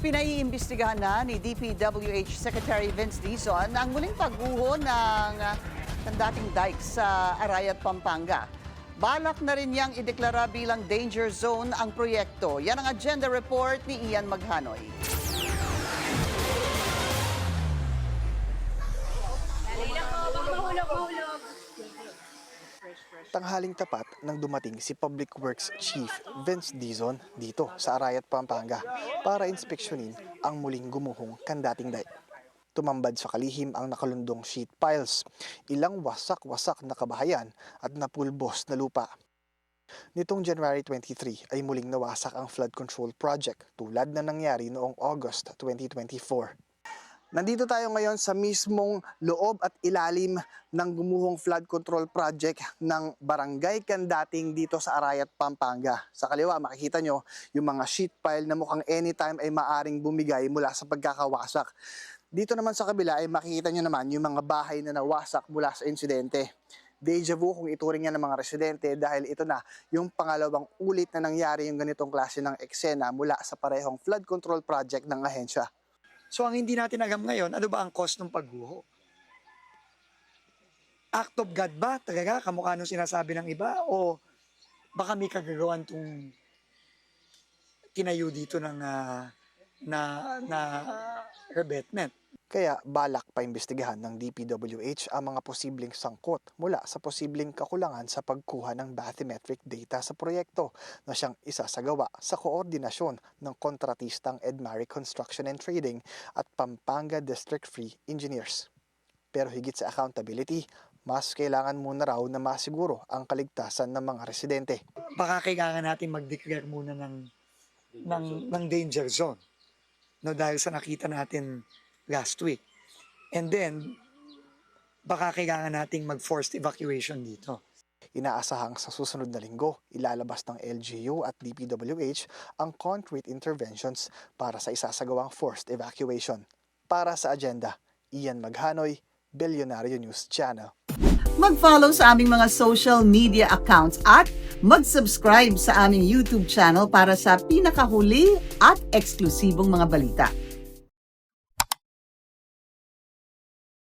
Pinaiimbestigahan na ni DPWH Secretary Vince Dizon ang muling pagguho ng dating dike sa Arayat, Pampanga. Balak na rin niyang ideklara bilang danger zone ang proyekto. Yan ang agenda report ni Ian Maghanoy. Tanghaling tapat nang dumating si Public Works Chief Vince Dizon dito sa Arayat, Pampanga para inspeksyonin ang muling gumuhong kandating dike. Tumambad sa kalihim ang nakalundong sheet piles, ilang wasak-wasak na kabahayan at napulbos na lupa. Nitong January 23 ay muling nawasak ang flood control project tulad na nangyari noong August 2024. Nandito tayo ngayon sa mismong loob at ilalim ng gumuhong flood control project ng Barangay Kandating dito sa Arayat, Pampanga. Sa kaliwa makikita nyo yung mga sheet pile na mukhang anytime ay maaring bumigay mula sa pagkakawasak. Dito naman sa kabila ay makikita nyo naman yung mga bahay na nawasak mula sa insidente. Deja vu kung ituring yan ng mga residente dahil ito na yung pangalawang ulit na nangyari yung ganitong klase ng eksena mula sa parehong flood control project ng ahensya. So ang hindi natin agam ngayon, ano ba ang cost ng pagguho? Act of God ba? Talaga, kamukha nung sinasabi ng iba? O baka may kagagawan itong tinayo dito ng revetment? Kaya balak pa imbestigahan ng DPWH ang mga posibleng sangkot mula sa posibleng kakulangan sa pagkuha ng bathymetric data sa proyekto na siyang isasagawa sa koordinasyon ng kontratistang Edmari Construction and Trading at Pampanga District Free Engineers. Pero higit sa accountability, mas kailangan muna raw na masiguro ang kaligtasan ng mga residente. Baka kailangan natin mag-declare muna ng danger zone. No, dahil sa nakita natin last week. And then, baka kailangan nating mag-forced evacuation dito. Inaasahang sa susunod na linggo, ilalabas ng LGU at DPWH ang concrete interventions para sa isasagawang forced evacuation. Para sa agenda, Ian Maghanoy, Billionario News Channel. Mag-follow sa aming mga social media accounts at mag-subscribe sa aming YouTube channel para sa pinakahuli at eksklusibong mga balita.